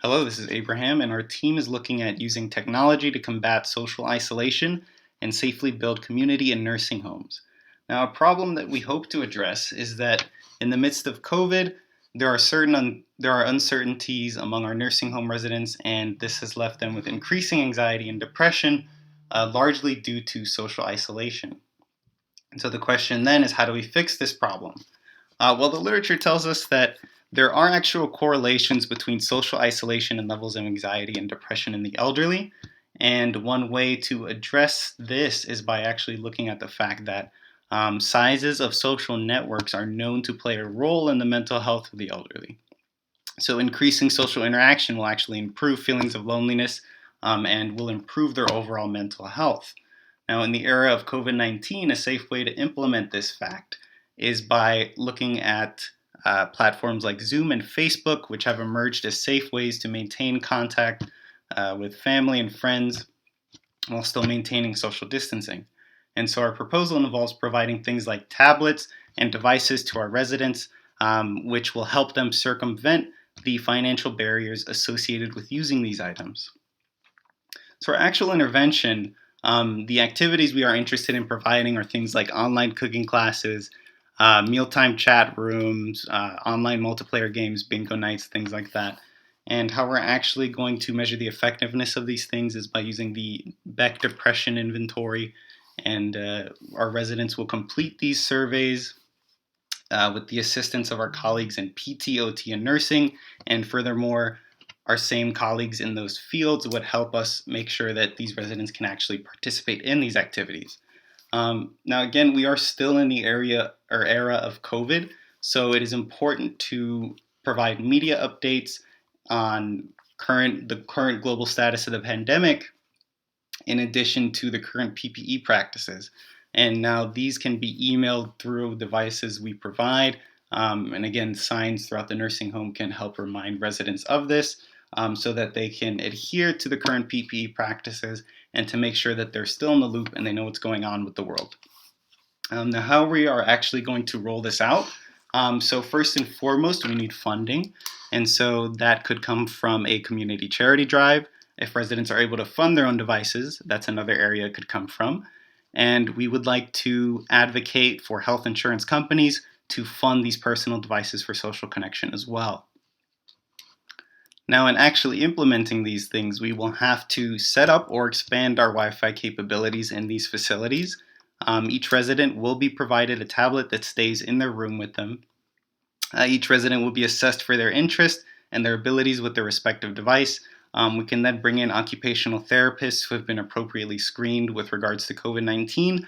Hello, this is Abraham, and our team is looking at using technology to combat social isolation and safely build community in nursing homes. Now, a problem that we hope to address is that in the midst of COVID, there are uncertainties among our nursing home residents, and this has left them with increasing anxiety and depression, largely due to social isolation. And so the question then is, how do we fix this problem? Well, the literature tells us that there are actual correlations between social isolation and levels of anxiety and depression in the elderly. And one way to address this is by actually looking at the fact that sizes of social networks are known to play a role in the mental health of the elderly. So, increasing social interaction will actually improve feelings of loneliness and will improve their overall mental health. Now, in the era of COVID 19, a safe way to implement this fact is by looking at platforms like Zoom and Facebook, which have emerged as safe ways to maintain contact with family and friends while still maintaining social distancing. And so, our proposal involves providing things like tablets and devices to our residents, which will help them circumvent the financial barriers associated with using these items. So, our actual intervention, the activities we are interested in providing are things like online cooking classes, mealtime chat rooms, online multiplayer games, bingo nights, things like that. And how we're actually going to measure the effectiveness of these things is by using the Beck Depression Inventory. And our residents will complete these surveys with the assistance of our colleagues in PT, OT, and nursing. And furthermore, our same colleagues in those fields would help us make sure that these residents can actually participate in these activities. Now, again, we are still in the era of COVID, so it is important to provide media updates on the current global status of the pandemic, in addition to the current PPE practices. And now these can be emailed through devices we provide. And again, signs throughout the nursing home can help remind residents of this so that they can adhere to the current PPE practices and to make sure that they're still in the loop and they know what's going on with the world. Now, how we are actually going to roll this out. So first and foremost, we need funding. And so that could come from a community charity drive. If residents are able to fund their own devices, that's another area it could come from. And we would like to advocate for health insurance companies to fund these personal devices for social connection as well. Now, in actually implementing these things, we will have to set up or expand our Wi-Fi capabilities in these facilities. Each resident will be provided a tablet that stays in their room with them. Each resident will be assessed for their interest and their abilities with their respective device. We can then bring in occupational therapists who have been appropriately screened with regards to COVID-19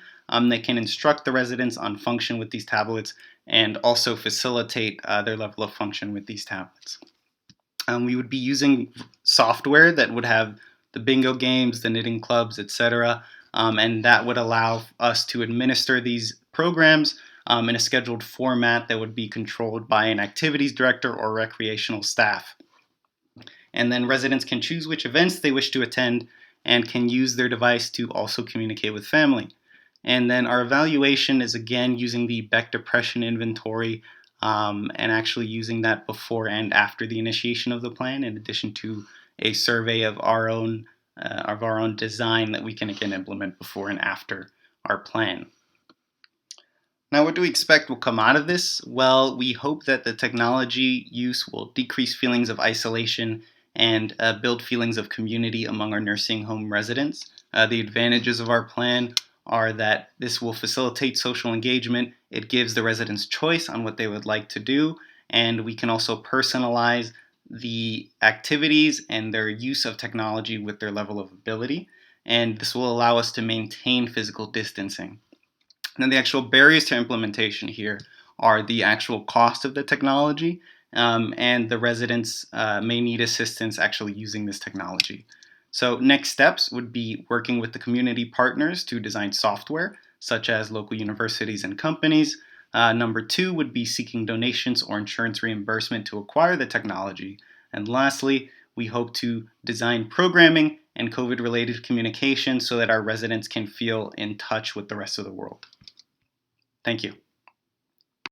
that can instruct the residents on function with these tablets and also facilitate their level of function with these tablets. We would be using software that would have the bingo games, the knitting clubs, etc., and that would allow us to administer these programs in a scheduled format that would be controlled by an activities director or recreational staff. And then residents can choose which events they wish to attend and can use their device to also communicate with family. And then our evaluation is again using the Beck Depression Inventory and actually using that before and after the initiation of the plan, in addition to a survey of our own design that we can again implement before and after our plan. Now, what do we expect will come out of this? Well, we hope that the technology use will decrease feelings of isolation and build feelings of community among our nursing home residents. The advantages of our plan are that this will facilitate social engagement, it gives the residents choice on what they would like to do, and we can also personalize the activities and their use of technology with their level of ability, and this will allow us to maintain physical distancing. Now, the actual barriers to implementation here are the actual cost of the technology, and the residents may need assistance actually using this technology. So next steps would be working with the community partners to design software, such as local universities and companies. Number two would be seeking donations or insurance reimbursement to acquire the technology. And lastly, we hope to design programming and COVID-related communication so that our residents can feel in touch with the rest of the world. Thank you.